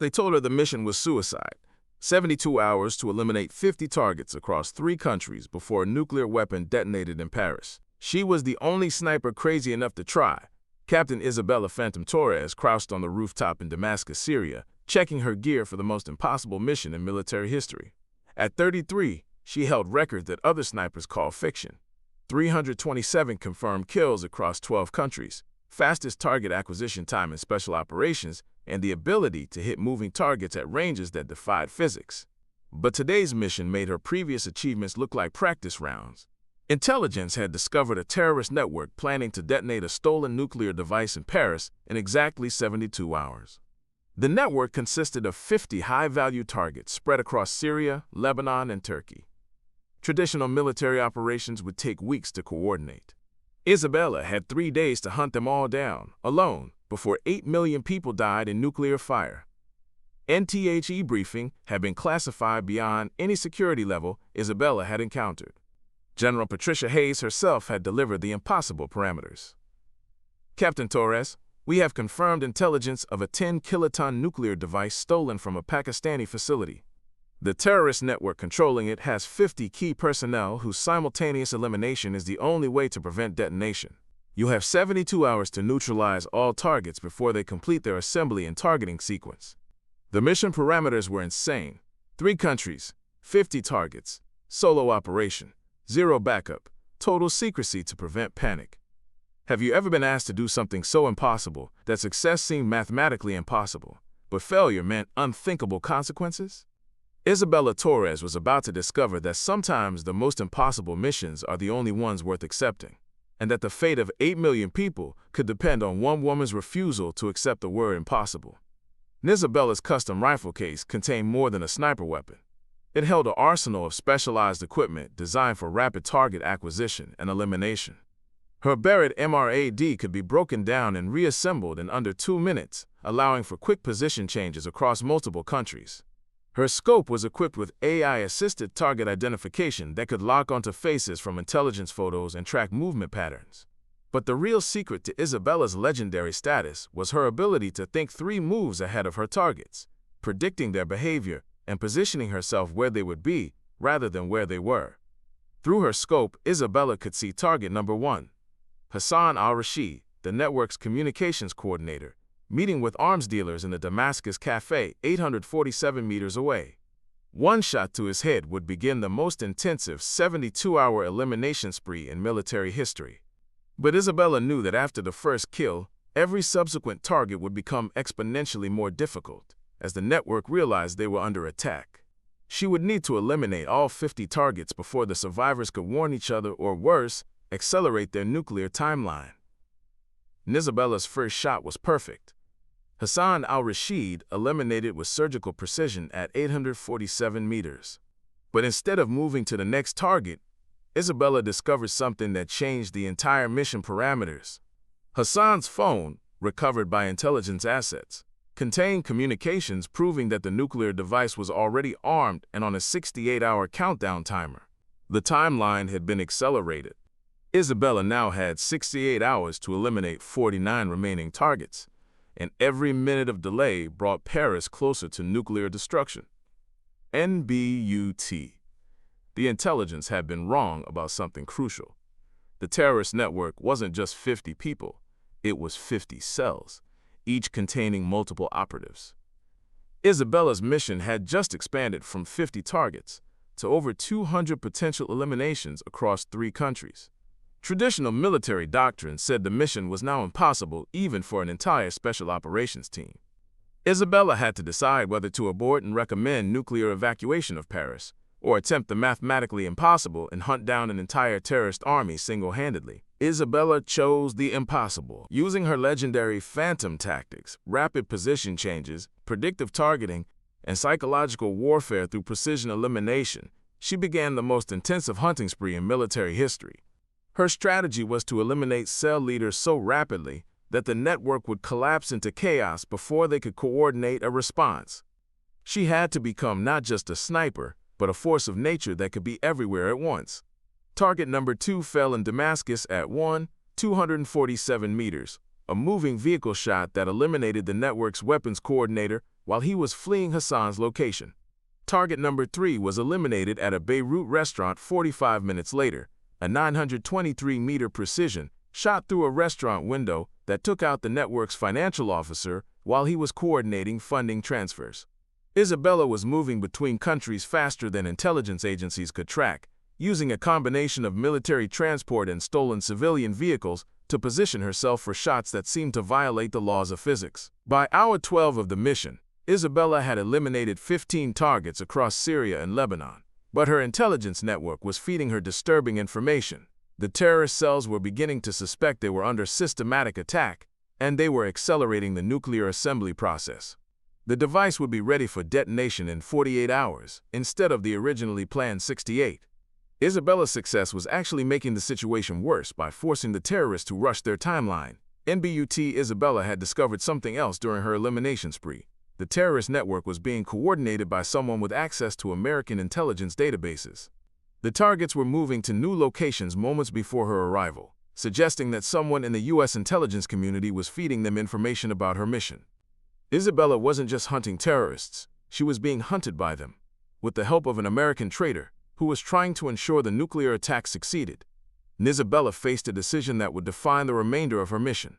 They told her the mission was suicide. 72 hours to eliminate 50 targets across 3 countries before a nuclear weapon detonated in Paris. She was the only sniper crazy enough to try. Captain Isabella Phantom Torres crouched on the rooftop in Damascus, Syria, checking her gear for the most impossible mission in military history. At 33, she held records that other snipers call fiction. 327 confirmed kills across 12 countries, fastest target acquisition time in special operations, and the ability to hit moving targets at ranges that defied physics. But today's mission made her previous achievements look like practice rounds. Intelligence had discovered a terrorist network planning to detonate a stolen nuclear device in Paris in exactly 72 hours. The network consisted of 50 high-value targets spread across Syria, Lebanon, and Turkey. Traditional military operations would take weeks to coordinate. Isabella had 3 days to hunt them all down, alone, before 8 million people died in nuclear fire. NTHE briefing had been classified beyond any security level Isabella had encountered. General Patricia Hayes herself had delivered the impossible parameters. Captain Torres, we have confirmed intelligence of a 10-kiloton nuclear device stolen from a Pakistani facility. The terrorist network controlling it has 50 key personnel whose simultaneous elimination is the only way to prevent detonation. You have 72 hours to neutralize all targets before they complete their assembly and targeting sequence. The mission parameters were insane. 3 countries, 50 targets, solo operation, 0 backup, total secrecy to prevent panic. Have you ever been asked to do something so impossible that success seemed mathematically impossible, but failure meant unthinkable consequences? Isabella Torres was about to discover that sometimes the most impossible missions are the only ones worth accepting, and that the fate of 8 million people could depend on one woman's refusal to accept the word impossible. Isabella's custom rifle case contained more than a sniper weapon. It held an arsenal of specialized equipment designed for rapid target acquisition and elimination. Her Barrett MRAD could be broken down and reassembled in under 2 minutes, allowing for quick position changes across multiple countries. Her scope was equipped with AI-assisted target identification that could lock onto faces from intelligence photos and track movement patterns. But the real secret to Isabella's legendary status was her ability to think 3 moves ahead of her targets, predicting their behavior and positioning herself where they would be rather than where they were. Through her scope, Isabella could see target number 1, Hassan al-Rashid, the network's communications coordinator, meeting with arms dealers in the Damascus Cafe 847 meters away. One shot to his head would begin the most intensive 72-hour elimination spree in military history. But Isabella knew that after the first kill, every subsequent target would become exponentially more difficult, as the network realized they were under attack. She would need to eliminate all 50 targets before the survivors could warn each other or worse, accelerate their nuclear timeline. Isabella's first shot was perfect. Hassan al-Rashid eliminated with surgical precision at 847 meters. But instead of moving to the next target, Isabella discovered something that changed the entire mission parameters. Hassan's phone, recovered by intelligence assets, contained communications proving that the nuclear device was already armed and on a 68-hour countdown timer. The timeline had been accelerated. Isabella now had 68 hours to eliminate 49 remaining targets, and every minute of delay brought Paris closer to nuclear destruction. NBUT. The intelligence had been wrong about something crucial. The terrorist network wasn't just 50 people, it was 50 cells, each containing multiple operatives. Isabella's mission had just expanded from 50 targets to over 200 potential eliminations across 3 countries. Traditional military doctrine said the mission was now impossible even for an entire special operations team. Isabella had to decide whether to abort and recommend nuclear evacuation of Paris, or attempt the mathematically impossible and hunt down an entire terrorist army single-handedly. Isabella chose the impossible. Using her legendary phantom tactics, rapid position changes, predictive targeting, and psychological warfare through precision elimination, she began the most intensive hunting spree in military history. Her strategy was to eliminate cell leaders so rapidly that the network would collapse into chaos before they could coordinate a response. She had to become not just a sniper, but a force of nature that could be everywhere at once. Target number 2 fell in Damascus at 247 meters, a moving vehicle shot that eliminated the network's weapons coordinator while he was fleeing Hassan's location. Target number 3 was eliminated at a Beirut restaurant 45 minutes later, a 923-meter precision shot through a restaurant window that took out the network's financial officer while he was coordinating funding transfers. Isabella was moving between countries faster than intelligence agencies could track, using a combination of military transport and stolen civilian vehicles to position herself for shots that seemed to violate the laws of physics. By hour 12 of the mission, Isabella had eliminated 15 targets across Syria and Lebanon, but her intelligence network was feeding her disturbing information. The terrorist cells were beginning to suspect they were under systematic attack, and they were accelerating the nuclear assembly process. The device would be ready for detonation in 48 hours, instead of the originally planned 68. Isabella's success was actually making the situation worse by forcing the terrorists to rush their timeline. Isabella had discovered something else during her elimination spree. The terrorist network was being coordinated by someone with access to American intelligence databases. The targets were moving to new locations moments before her arrival, suggesting that someone in the U.S. intelligence community was feeding them information about her mission. Isabella wasn't just hunting terrorists, she was being hunted by them, with the help of an American traitor who was trying to ensure the nuclear attack succeeded. Isabella faced a decision that would define the remainder of her mission.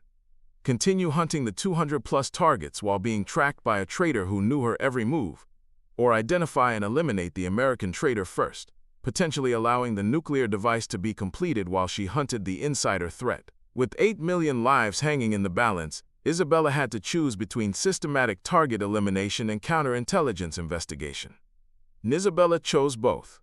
Continue hunting the 200-plus targets while being tracked by a traitor who knew her every move, or identify and eliminate the American traitor first, potentially allowing the nuclear device to be completed while she hunted the insider threat. With 8 million lives hanging in the balance, Isabella had to choose between systematic target elimination and counterintelligence investigation. Isabella chose both.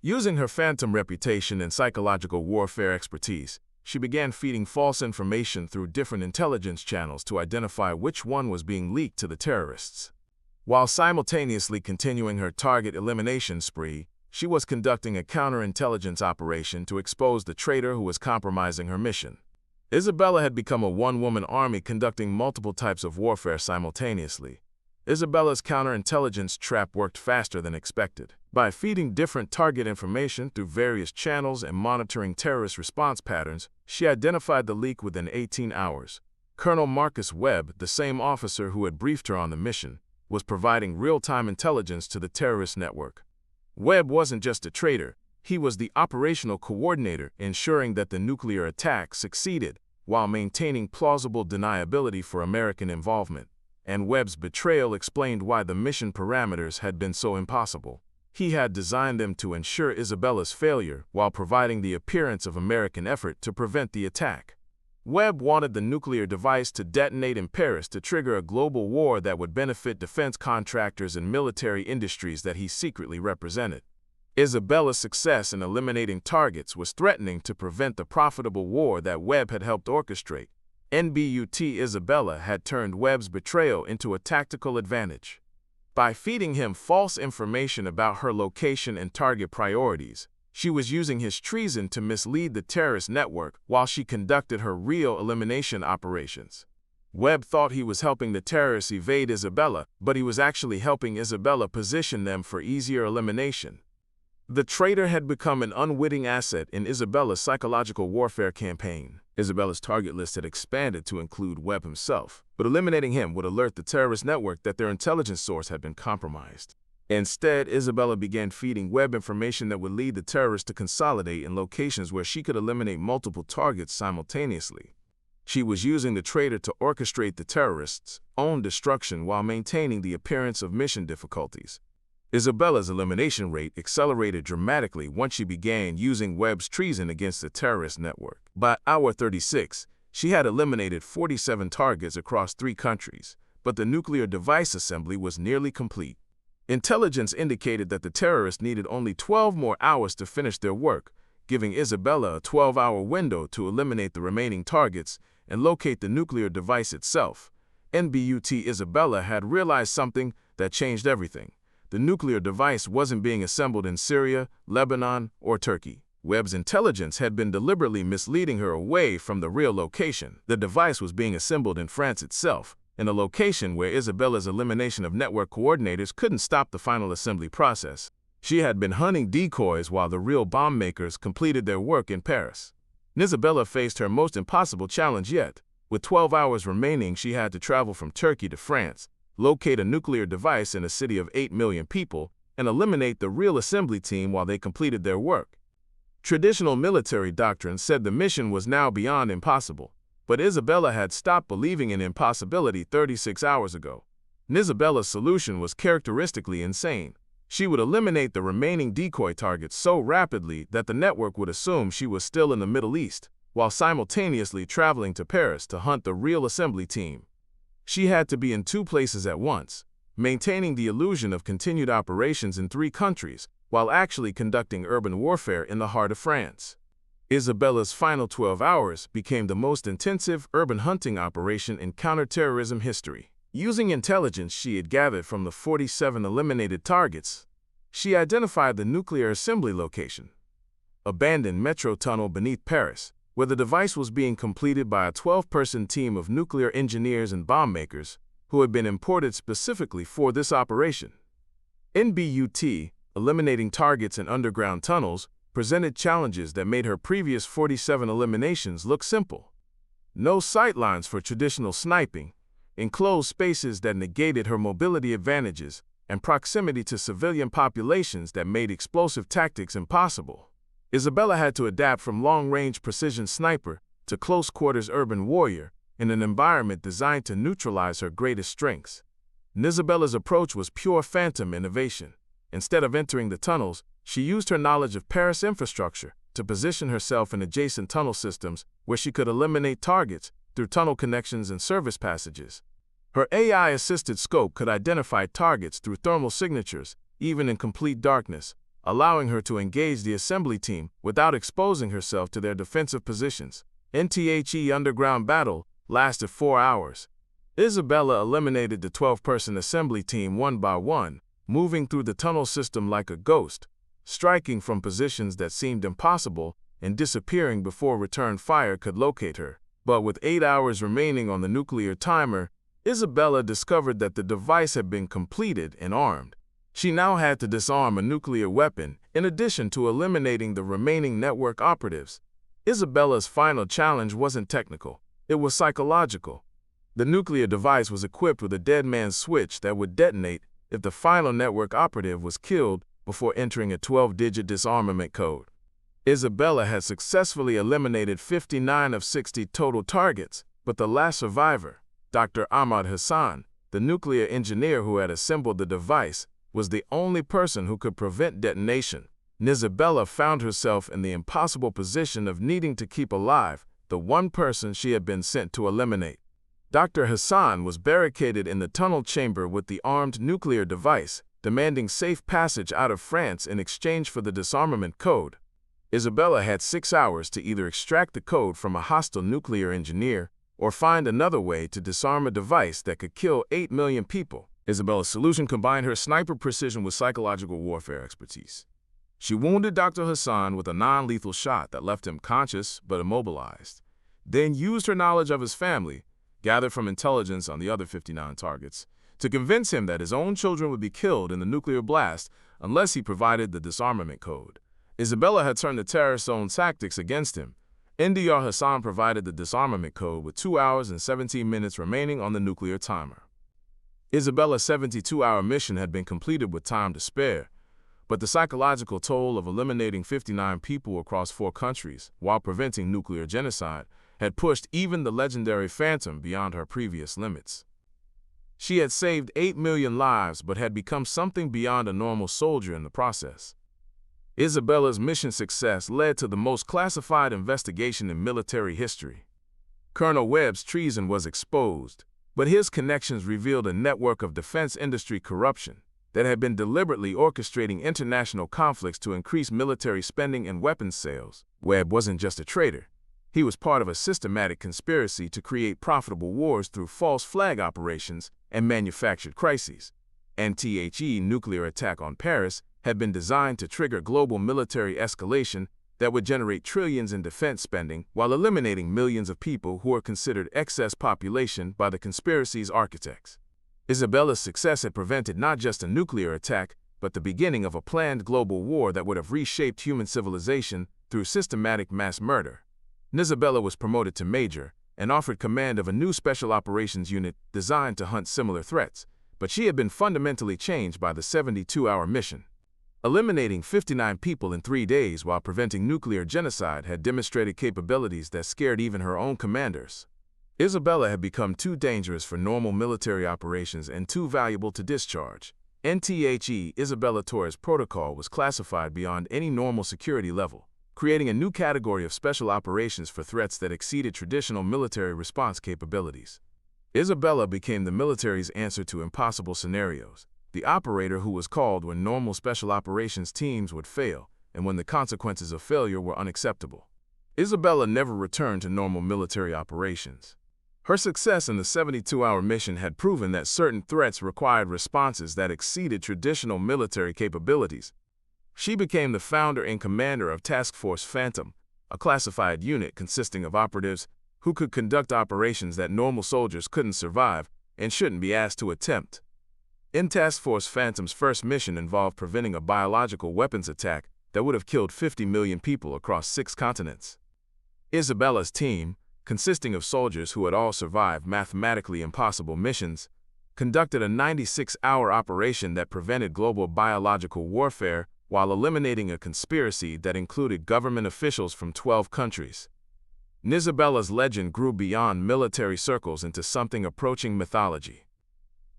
Using her phantom reputation and psychological warfare expertise, she began feeding false information through different intelligence channels to identify which one was being leaked to the terrorists. While simultaneously continuing her target elimination spree, she was conducting a counterintelligence operation to expose the traitor who was compromising her mission. Isabella had become a one-woman army conducting multiple types of warfare simultaneously. Isabella's counterintelligence trap worked faster than expected. By feeding different target information through various channels and monitoring terrorist response patterns, she identified the leak within 18 hours. Colonel Marcus Webb, the same officer who had briefed her on the mission, was providing real-time intelligence to the terrorist network. Webb wasn't just a traitor, he was the operational coordinator ensuring that the nuclear attack succeeded while maintaining plausible deniability for American involvement. And Webb's betrayal explained why the mission parameters had been so impossible. He had designed them to ensure Isabella's failure while providing the appearance of American effort to prevent the attack. Webb wanted the nuclear device to detonate in Paris to trigger a global war that would benefit defense contractors and military industries that he secretly represented. Isabella's success in eliminating targets was threatening to prevent the profitable war that Webb had helped orchestrate. Isabella had turned Webb's betrayal into a tactical advantage. By feeding him false information about her location and target priorities, she was using his treason to mislead the terrorist network while she conducted her real elimination operations. Webb thought he was helping the terrorists evade Isabella, but he was actually helping Isabella position them for easier elimination. The traitor had become an unwitting asset in Isabella's psychological warfare campaign. Isabella's target list had expanded to include Webb himself, but eliminating him would alert the terrorist network that their intelligence source had been compromised. Instead, Isabella began feeding Webb information that would lead the terrorists to consolidate in locations where she could eliminate multiple targets simultaneously. She was using the traitor to orchestrate the terrorists' own destruction while maintaining the appearance of mission difficulties. Isabella's elimination rate accelerated dramatically once she began using Webb's treason against the terrorist network. By hour 36, she had eliminated 47 targets across 3 countries, but the nuclear device assembly was nearly complete. Intelligence indicated that the terrorists needed only 12 more hours to finish their work, giving Isabella a 12-hour window to eliminate the remaining targets and locate the nuclear device itself. Isabella had realized something that changed everything. The nuclear device wasn't being assembled in Syria, Lebanon, or Turkey. Webb's intelligence had been deliberately misleading her away from the real location. The device was being assembled in France itself, in a location where Isabella's elimination of network coordinators couldn't stop the final assembly process. She had been hunting decoys while the real bomb makers completed their work in Paris. Isabella faced her most impossible challenge yet. With 12 hours remaining, she had to travel from Turkey to France, locate a nuclear device in a city of 8 million people, and eliminate the real assembly team while they completed their work. Traditional military doctrine said the mission was now beyond impossible, but Isabella had stopped believing in impossibility 36 hours ago. Isabella's solution was characteristically insane. She would eliminate the remaining decoy targets so rapidly that the network would assume she was still in the Middle East, while simultaneously traveling to Paris to hunt the real assembly team. She had to be in two places at once, maintaining the illusion of continued operations in 3 countries, while actually conducting urban warfare in the heart of France. Isabella's final 12 hours became the most intensive urban hunting operation in counterterrorism history. Using intelligence she had gathered from the 47 eliminated targets, she identified the nuclear assembly location, abandoned metro tunnel beneath Paris, where the device was being completed by a 12-person team of nuclear engineers and bomb makers who had been imported specifically for this operation. NBUT, eliminating targets in underground tunnels, presented challenges that made her previous 47 eliminations look simple. No sightlines for traditional sniping, enclosed spaces that negated her mobility advantages, and proximity to civilian populations that made explosive tactics impossible. Isabella had to adapt from long-range precision sniper to close-quarters urban warrior in an environment designed to neutralize her greatest strengths. Isabella's approach was pure phantom innovation. Instead of entering the tunnels, she used her knowledge of Paris infrastructure to position herself in adjacent tunnel systems where she could eliminate targets through tunnel connections and service passages. Her AI-assisted scope could identify targets through thermal signatures, even in complete darkness, allowing her to engage the assembly team without exposing herself to their defensive positions. NTHE underground battle lasted 4 hours. Isabella eliminated the 12-person assembly team one by one, moving through the tunnel system like a ghost, striking from positions that seemed impossible and disappearing before return fire could locate her. But with 8 hours remaining on the nuclear timer, Isabella discovered that the device had been completed and armed. She now had to disarm a nuclear weapon in addition to eliminating the remaining network operatives. Isabella's final challenge wasn't technical, it was psychological. The nuclear device was equipped with a dead man's switch that would detonate if the final network operative was killed before entering a 12-digit disarmament code. Isabella had successfully eliminated 59 of 60 total targets, but the last survivor, Dr. Ahmad Hassan, the nuclear engineer who had assembled the device, was the only person who could prevent detonation. Isabella found herself in the impossible position of needing to keep alive the one person she had been sent to eliminate. Dr. Hassan was barricaded in the tunnel chamber with the armed nuclear device, demanding safe passage out of France in exchange for the disarmament code. Isabella had 6 hours to either extract the code from a hostile nuclear engineer or find another way to disarm a device that could kill 8 million people. Isabella's solution combined her sniper precision with psychological warfare expertise. She wounded Dr. Hassan with a non-lethal shot that left him conscious but immobilized, then used her knowledge of his family, gathered from intelligence on the other 59 targets, to convince him that his own children would be killed in the nuclear blast unless he provided the disarmament code. Isabella had turned the terrorist's own tactics against him. Dr. Hassan provided the disarmament code with 2 hours and 17 minutes remaining on the nuclear timer. Isabella's 72-hour mission had been completed with time to spare, but the psychological toll of eliminating 59 people across 4 countries while preventing nuclear genocide had pushed even the legendary Phantom beyond her previous limits. She had saved 8 million lives but had become something beyond a normal soldier in the process. Isabella's mission success led to the most classified investigation in military history. Colonel Webb's treason was exposed, but his connections revealed a network of defense industry corruption that had been deliberately orchestrating international conflicts to increase military spending and weapons sales. Webb wasn't just a traitor. He was part of a systematic conspiracy to create profitable wars through false flag operations and manufactured crises. NTHE nuclear attack on Paris had been designed to trigger global military escalation that would generate trillions in defense spending while eliminating millions of people who were considered excess population by the conspiracy's architects. Isabella's success had prevented not just a nuclear attack, but the beginning of a planned global war that would have reshaped human civilization through systematic mass murder. Isabella was promoted to major and offered command of a new special operations unit designed to hunt similar threats, but she had been fundamentally changed by the 72-hour mission. Eliminating 59 people in 3 days while preventing nuclear genocide had demonstrated capabilities that scared even her own commanders. Isabella had become too dangerous for normal military operations and too valuable to discharge. Isabella Torres protocol was classified beyond any normal security level, creating a new category of special operations for threats that exceeded traditional military response capabilities. Isabella became the military's answer to impossible scenarios, the operator who was called when normal special operations teams would fail and when the consequences of failure were unacceptable. Isabella never returned to normal military operations. Her success in the 72-hour mission had proven that certain threats required responses that exceeded traditional military capabilities. She became the founder and commander of Task Force Phantom, a classified unit consisting of operatives who could conduct operations that normal soldiers couldn't survive and shouldn't be asked to attempt. In Task Force Phantom's first mission involved preventing a biological weapons attack that would have killed 50 million people across 6 continents. Isabella's team, consisting of soldiers who had all survived mathematically impossible missions, conducted a 96-hour operation that prevented global biological warfare while eliminating a conspiracy that included government officials from 12 countries. Isabella's legend grew beyond military circles into something approaching mythology.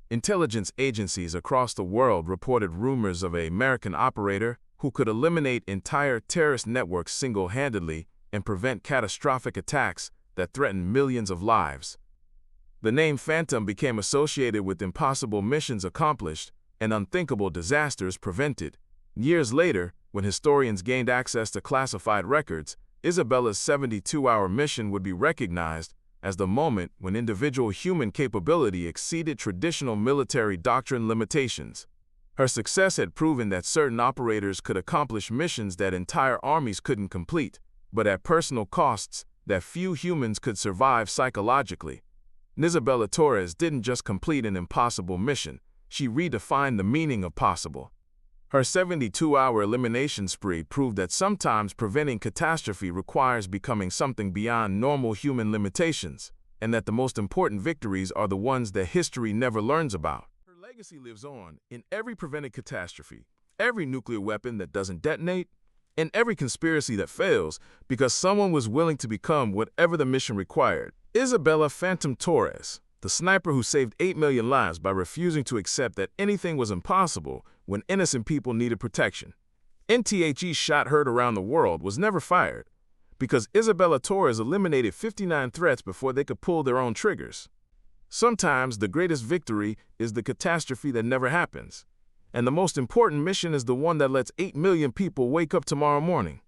Intelligence agencies across the world reported rumors of an American operator who could eliminate entire terrorist networks single-handedly and prevent catastrophic attacks that threatened millions of lives. The name Phantom became associated with impossible missions accomplished and unthinkable disasters prevented. Years later, when historians gained access to classified records, Isabella's 72-hour mission would be recognized as the moment when individual human capability exceeded traditional military doctrine limitations. Her success had proven that certain operators could accomplish missions that entire armies couldn't complete, but at personal costs that few humans could survive psychologically. Isabella Torres didn't just complete an impossible mission, she redefined the meaning of possible. Her 72-hour elimination spree proved that sometimes preventing catastrophe requires becoming something beyond normal human limitations, and that the most important victories are the ones that history never learns about. Her legacy lives on in every prevented catastrophe, every nuclear weapon that doesn't detonate, and every conspiracy that fails because someone was willing to become whatever the mission required. Isabella Phantom Torres, the sniper who saved 8 million lives by refusing to accept that anything was impossible when innocent people needed protection. NTHE's shot heard around the world was never fired because Isabella Torres eliminated 59 threats before they could pull their own triggers. Sometimes the greatest victory is the catastrophe that never happens. And the most important mission is the one that lets 8 million people wake up tomorrow morning.